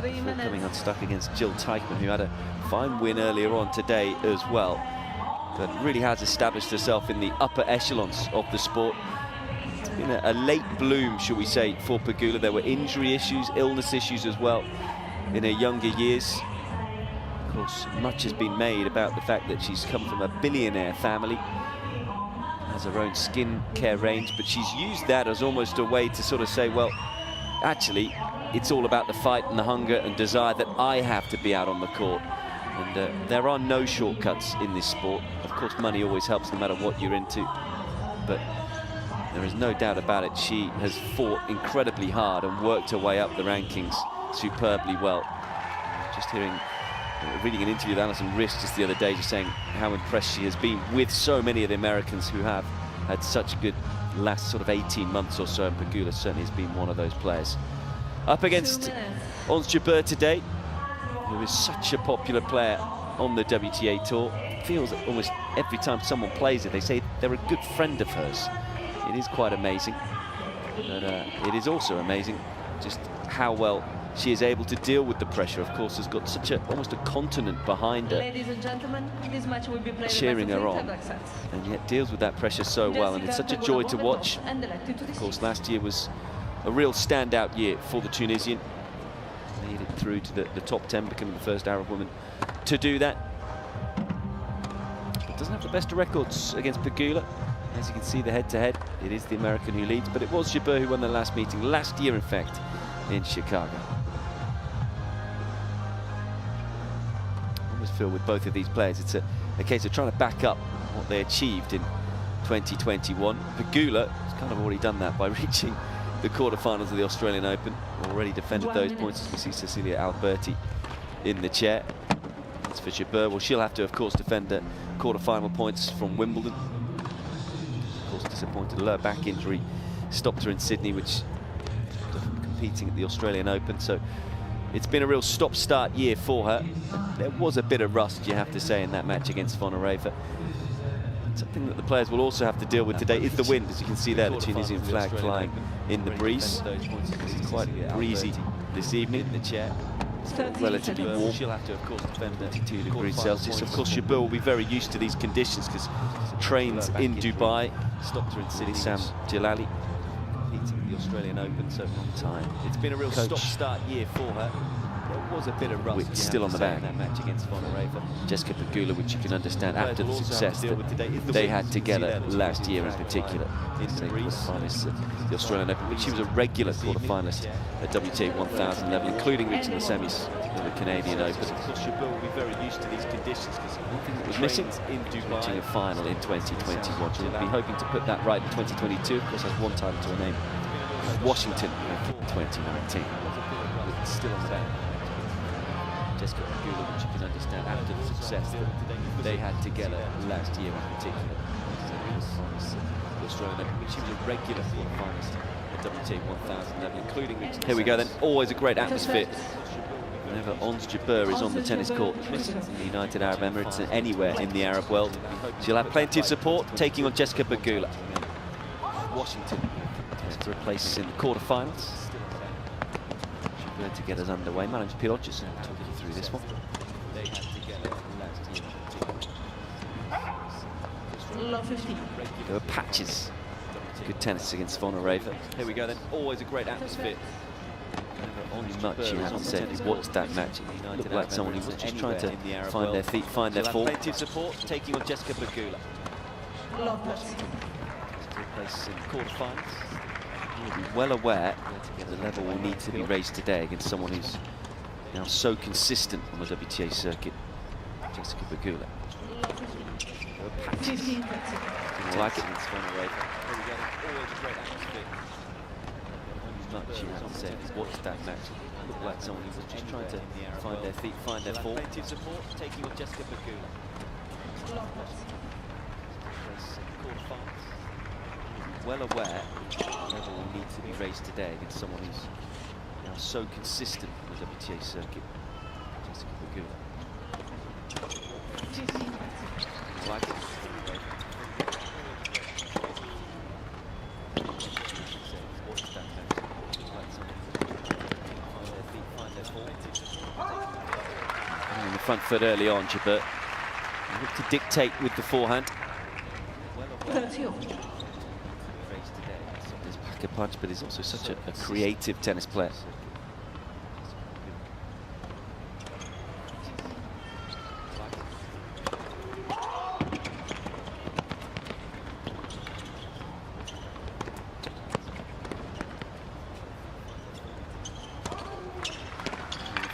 before coming unstuck against Jill Teichmann, who had a fine win earlier on today as well, but really has established herself in the upper echelons of the sport. It's been a late bloom, shall we say, for Pegula. There were injury issues, illness issues as well in her younger years. Of course, much has been made about the fact that she's come from a billionaire family, has her own skin care range, but she's used that as almost a way to sort of say, well, actually, it's all about the fight and the hunger and desire that I have to be out on the court. And there are no shortcuts in this sport. Of course, money always helps no matter what you're into, but there is no doubt about it. She has fought incredibly hard and worked her way up the rankings superbly well. Just reading an interview with Alison Riss just the other day, just saying how impressed she has been with so many of the Americans who have had such a good last sort of 18 months or so, and Pegula certainly has been one of those players. Up against Ons Jabeur today, who is such a popular player on the WTA Tour. It feels that almost every time someone plays it, they say they're a good friend of hers. It is quite amazing, but it is also amazing just how well she is able to deal with the pressure. Of course, has got such almost a continent behind her, ladies and gentlemen, this match will be played cheering her on, and yet deals with that pressure so well, and it's such a joy to watch. Of course, last year was a real standout year for the Tunisian. Made it through to the top 10, becoming the first Arab woman to do that. But doesn't have the best of records against Pegula. As you can see, the head-to-head, it is the American who leads, but it was Jabeur who won the last meeting, last year, in fact, in Chicago. I always feel with both of these players, it's a case of trying to back up what they achieved in 2021. Pegula has kind of already done that by reaching the quarterfinals of the Australian Open. Already defended those points, as we see Cecilia Alberti in the chair. As for Jabeur, well, she'll have to, of course, defend the quarterfinal points from Wimbledon. Of course, disappointed. A lower back injury stopped her in Sydney, which competing at the Australian Open. So it's been a real stop-start year for her. There was a bit of rust, you have to say, in that match against Von Areva. Something that the players will also have to deal with today is the wind. As you can see there, the Tunisian flag flying in the breeze. It's quite breezy this evening. In the chair, relatively warm. She'll have to, of course, defend 22 degrees Celsius. Of course, Jabeur will be very used to these conditions because trains in Dubai. Stopped her in Sydney. Sam Jalali competing at the Australian Open, so long time. It's been a real stop-start year for her. There was a bit of rust still on the back. That match against Von Areva. Jessica Pegula, which you can understand after the success that they had together last year in particular. In the quarterfinalists at the Australian Open, but she was a regular quarterfinalist at WTA 1000 level, including reaching the semis in the Canadian Open. Of course, Jabeur will be very used to these conditions because one thing that was missing in Dubai, reaching a final in 2021. She'll be hoping to put that right in 2022. Of course, has one title to her name, Washington, in 2019. Still on the back. Jessica Pegula, which you can understand after the success that they had together last year in particular. The Australian Open, but she was a regular finalist at WTA 1000 level, including reaching. Here we go then, always a great atmosphere. Whenever Ons Jabeur is on the tennis court in the United Arab Emirates and anywhere in the Arab world, she'll have plenty of support, taking on Jessica Pegula. Washington to replace in the quarterfinals. To get us underway. My name's Piotr, just talking you through this one. They had together last year. There were patches. Good tennis against Von Areva. Here we go then. Always a great atmosphere. Only much you have to say if you watched that match. It looked like someone who was just trying to find their feet, find their form. Plenty of support, taking on Jessica Pegula. To replace in the quarterfinals. You'll be well aware that the level will need to be raised today against someone who's now so consistent on the WTA circuit, Jessica Pegula. I like it. Much you have to say if you watched that match. It looked like someone who was just trying to find their feet, find their form. Plenty of support, taking on Jessica Pegula. Well aware the level will need to be raised today against someone who's now so consistent on the WTA circuit, Jessica Pegula. I like it. Watch that match. Like someone find their feet, find their form. In the front foot early on, Jabeur looked to dictate with the forehand. 30. His pack a punch, but he's also such a creative tennis player.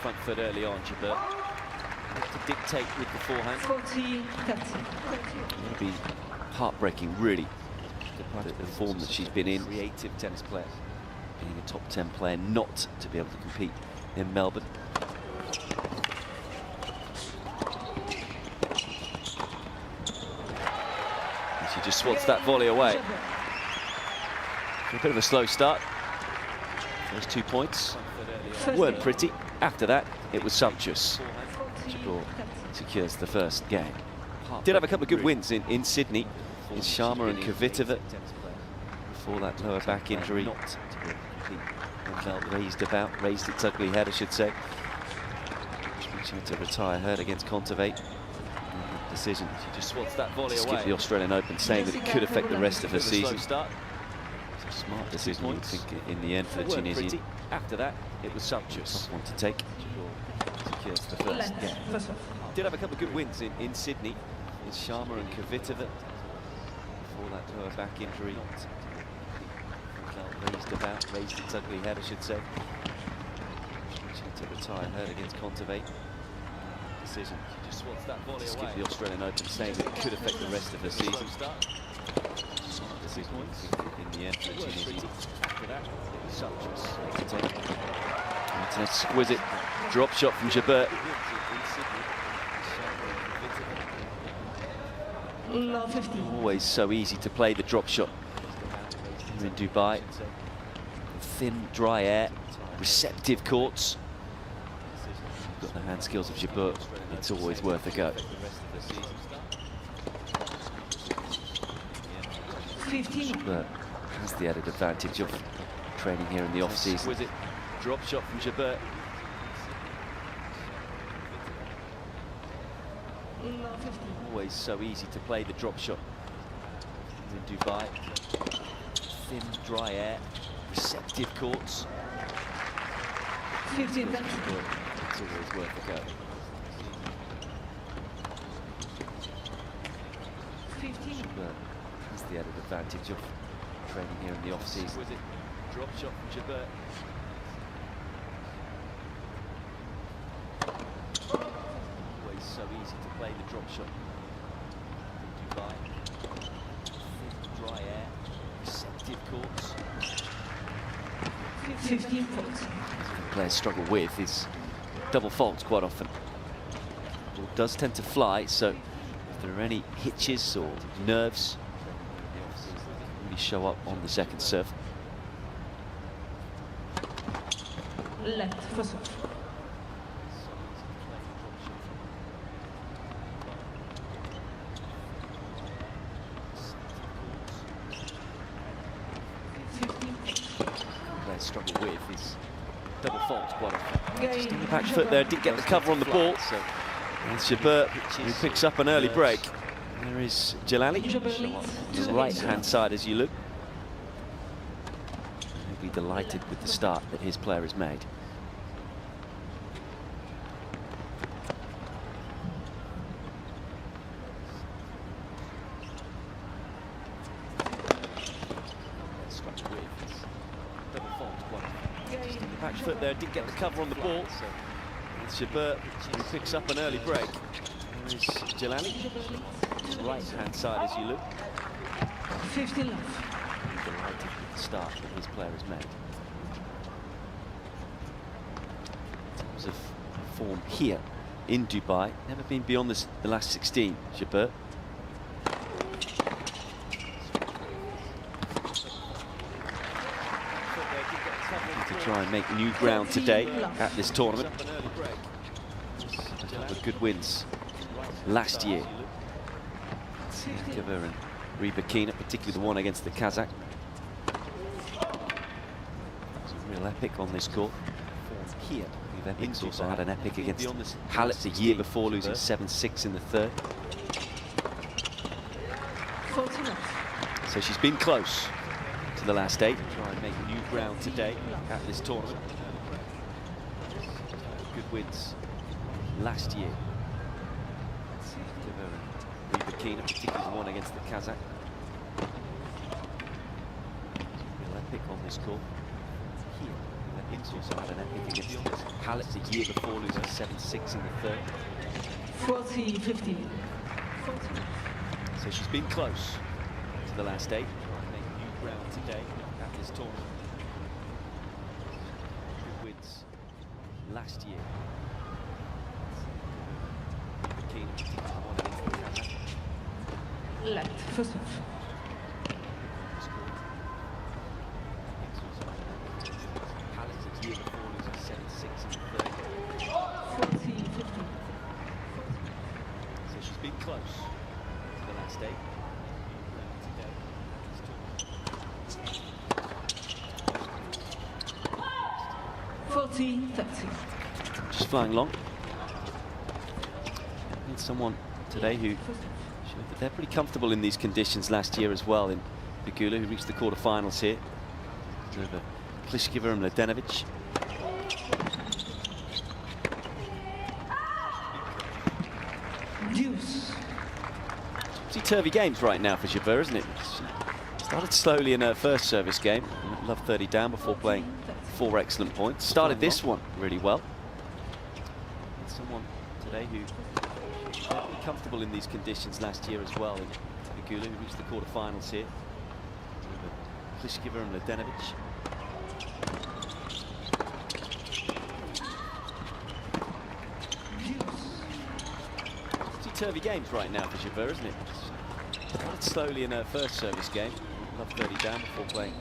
Front foot early on, Jabeur to dictate with the forehand. 40, 30. It'll be heartbreaking, really, the form that she's been in. Creative tennis player, being a top 10 player, not to be able to compete in Melbourne. And she just swats that volley away. A bit of a slow start. Those 2 points weren't pretty. After that, it was sumptuous. Jabeur secures the first game. Did have a couple of good wins in Sydney, in Sharma and Kvitova. Before that lower back injury, raised its ugly head, I should say. Reaching to retire hurt against Kontaveit. Decision. She just swats that volley away. Skip the Australian Open, saying that it could affect the rest of her season. Smart decision, I think, in the end for the Tunisian. After that, it was sumptuous. Tough one to take. Secures the first game. Did have a couple of good wins in Sydney, in Sharma and Kvitova. Before that lower back injury, raised its ugly head, I should say. Reaching to retire hurt against Kontaveit. Decision. She just swats that volley away. Skip the Australian Open, saying that it could affect the rest of her season. In the end for the Tunisian. After that, it was sumptuous. It's an exquisite drop shot from Jabeur. Always so easy to play the drop shot here in Dubai. Thin, dry air, receptive courts. Got the hand skills of Jabeur. It's always worth a go. 15. Jabeur has the added advantage of training here in the off-season. Exquisite drop shot from Jabeur. Always so easy to play the drop shot in Dubai. Thin, dry air, receptive courts. 15. It's always worth a go. 15. Jabeur has the added advantage of training here in the off-season. Exquisite drop shot from Jabeur. Always so easy to play the drop shot in Dubai. Thin, dry air, receptive courts. 15 points. What players struggle with is double faults quite often. The ball does tend to fly, so if there are any hitches or nerves, really show up on the second serve. Left for serve. Players struggle with is double faults quite often. Just in the back foot there, did get the cover on the ball. So it's Jabeur who picks up an early break. There is Jalali, on the right-hand side as you look. He'll be delighted with the start that his player has made. Just in the back foot there, did get the cover on the ball. So it's Jabeur who picks up an early break. There is Jalali, right-hand side as you look. 15 love. Delighted with the start that his player has made. In terms of form here in Dubai, never been beyond the last 16, Jabeur. To try and make new ground today at this tournament. A couple of good wins last year. Jabeur and Rybakina, particularly the one against the Kazakh. It's a real epic on this court. Here Ings also had an epic against Hallett the year before, losing 7-6 in the third. 14 love. So she's been close to the last 8. Try and make new ground today at this tournament. Good wins last year. Jabeur Ons, particularly the one against the Kazakh. Real epic on this court. Ings also had an epic against Hallett the year before, losing 7-6 in the third. 40-15. So she's been close to the last 8. Make new ground today at this tournament. Good wins last year. Particularly the one against the Kazakh. Left for serve. Year before, losing 7-6 in the third. 40-15. So she's been close to the last 8. Today. 40-30. Just flying long. Need someone today who showed that they're pretty comfortable in these conditions last year as well, in Pegula, who reached the quarterfinals here. Over Pliskova and Mladenovic. Deuce. Topsy-turvy games right now for Jabeur, isn't it? She started slowly in her first service game. Love 30 down before playing 4 excellent points. Started this one really well. And someone today who was pretty comfortable in these conditions last year as well, in Pegula, who reached the quarterfinals here. Over Pliskova and Mladenovic. Topsy-turvy games right now for Jabeur, isn't it? Started slowly in her first service game. Love 30 down before playing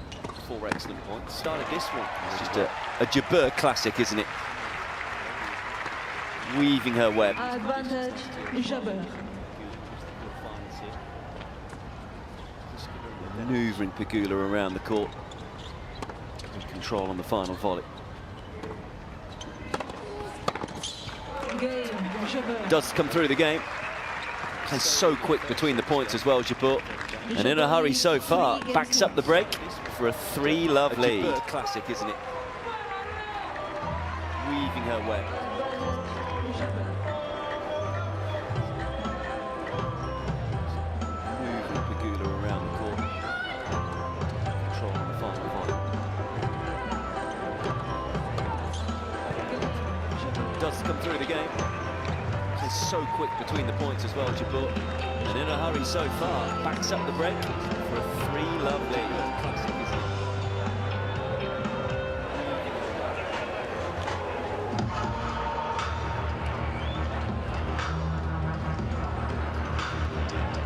4 excellent points. Started this one. It's just a Jabeur classic, isn't it? Weaving her web. Advantage, Jabeur. Manoeuvring Pegula around the court. Good control on the final volley. Game, Jabeur. Does come through the game. Plays so quick between the points as well, Jabeur. And in a hurry so far, backs up the break for a 3-love lead. Jabeur classic, isn't it? Weaving her web. Moving Pegula around the court. Control on the final volley. Does come through the game. Plays so quick between the points as well, Jabeur. And in a hurry so far, backs up the break for a 3-love lead. Classic, isn't it?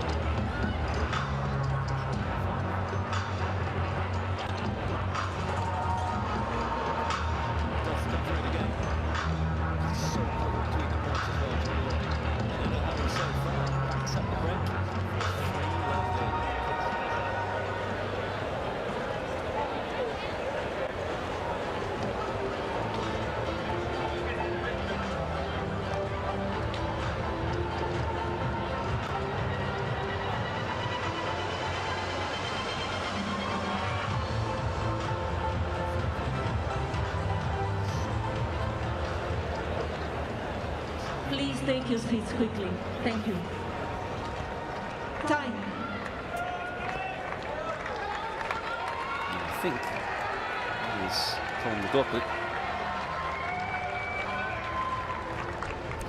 Does come through the game. So quick between the points as well, Jabeur. And in a hurry so far, backs up the break for a 3-love lead. Please take your seats quickly. Thank you. Time. I think that is Colin McLaughlin.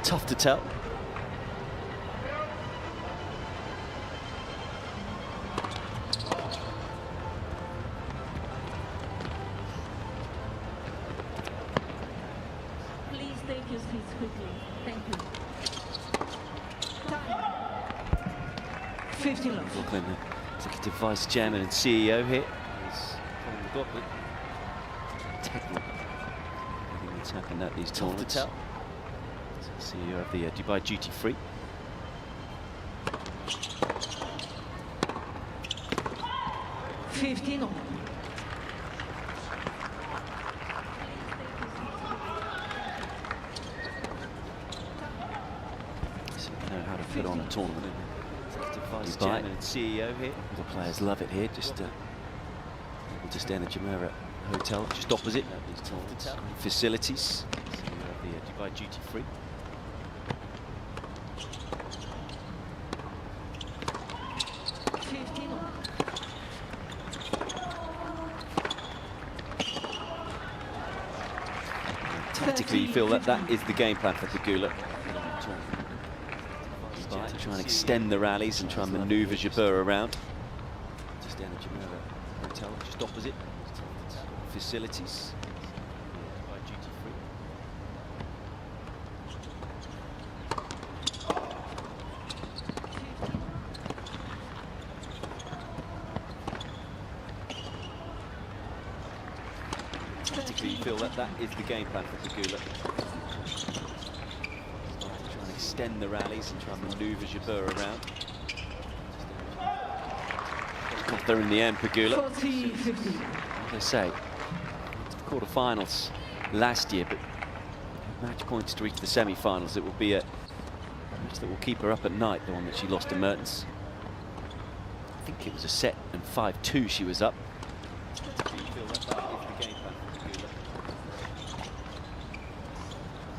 Tough to tell. Please take your seats quickly. Thank you. Time. 15 love. McLaughlin, the Executive Vice Chairman and CEO here, is Colin McLaughlin. Integral. Everything that's happened at these tournaments. Tough to tell. CEO of the Dubai Duty Free. $15. know how to put on a tournament. Vice Chairman and CEO here. The players love it here. Just able to stay in the Jabeur Hotel, just opposite. Facilities. The Dubai duty free. Tactically, you feel that that is the game plan for Pegula. To try and extend the rallies and try and manoeuvre Jabeur around. Just down the Jabeur Hotel, just opposite. Facilities. Dubai duty free. Tactically, you feel that that is the game plan for Pegula. Try and extend the rallies and try and manoeuvre Jabeur around. Got there in the end, Pegula. 40-50. As I say, quarter-finals last year, but match points to reach the semi-finals. It will be a match that will keep her up at night, the one that she lost to Mertens. I think it was a set and 5-2 she was up.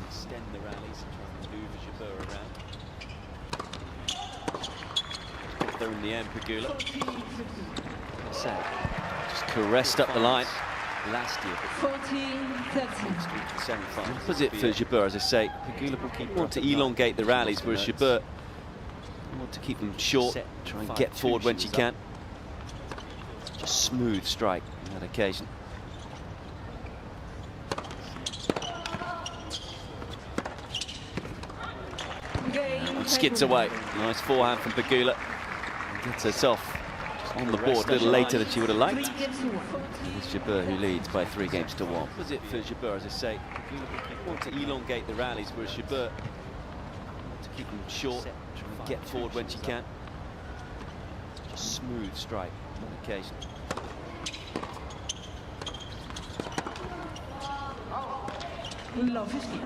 Extend the rallies and try and manoeuvre Jabeur around. Got there in the end, Pegula. As I say, just caressed up the line last year. 40-30. Opposite for Jabeur, as I say, Pegula will want to elongate the rallies, whereas Jabeur want to keep them short, try and get forward when she can. Just smooth strike on that occasion. Skids away. Nice forehand from Pegula. Gets herself on the board a little later than she would have liked. It's Jabeur who leads by 3 games to 1. Opposite for Jabeur, as I say, Pegula want to elongate the rallies, whereas Jabeur want to keep them short, try and get forward when she can. Just smooth strike on occasion. Love 50.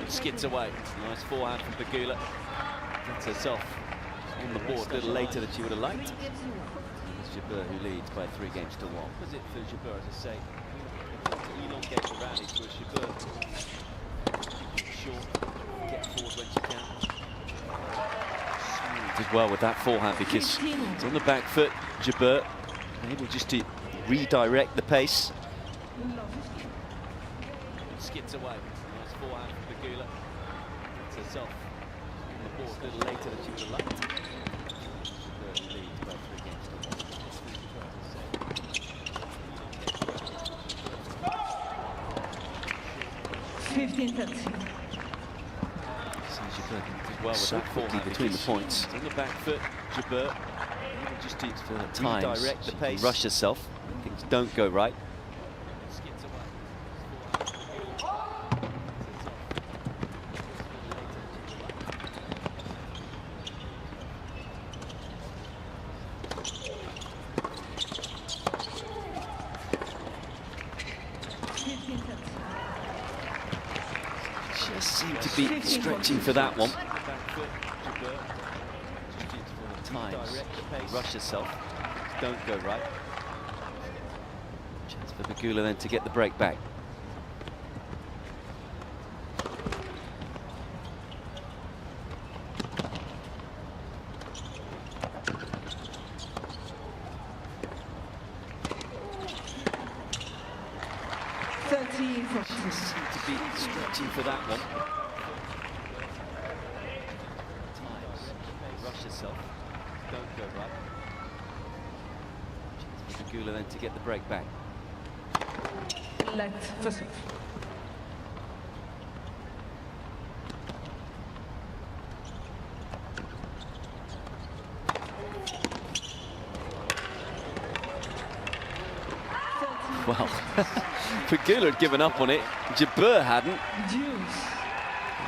Skids away. Nice forehand from Pegula. Gets herself on the board a little later than she would have liked. It's Jabeur who leads by 3 games to 1. Opposite for Jabeur, as I say, to elongate the rallies, whereas Jabeur short, get forward when she can. Smooth as well with that forehand because it's on the back foot. Jabeur able just to redirect the pace. Skids away. Nice forehand from Pegula. Gets herself on the board a little later than she would have liked. Jabeur leads by 3 games to 1. 15-30. Jabeur did well with that forehand between the points. It's on the back foot. Jabeur just to redirect the pace. Rush herself. Things don't go right. 15-30. Just seemed to be stretching for that one. Times rush herself. Don't go right. Chance for Pegula then to get the break back. Just seemed to be stretching for that one. Times rush herself. Don't go right. Chance for Pegula then to get the break back. Let first serve. Well, Pegula had given up on it. Jabeur hadn't. Deuce.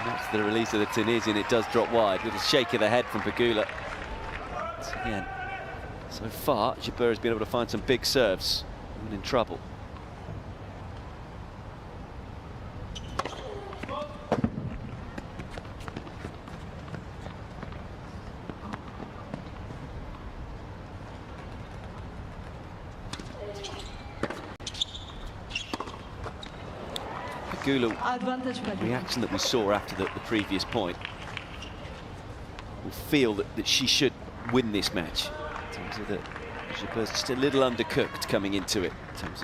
That's the release of the Tunisian. It does drop wide with a shake of the head from Pegula. So again, so far, Jabeur has been able to find some big serves. And in trouble. Pegula Advantage Pegula. reaction that we saw after the previous point will feel that she should win this match. In terms of Jabeur's just a little undercooked coming into it in terms of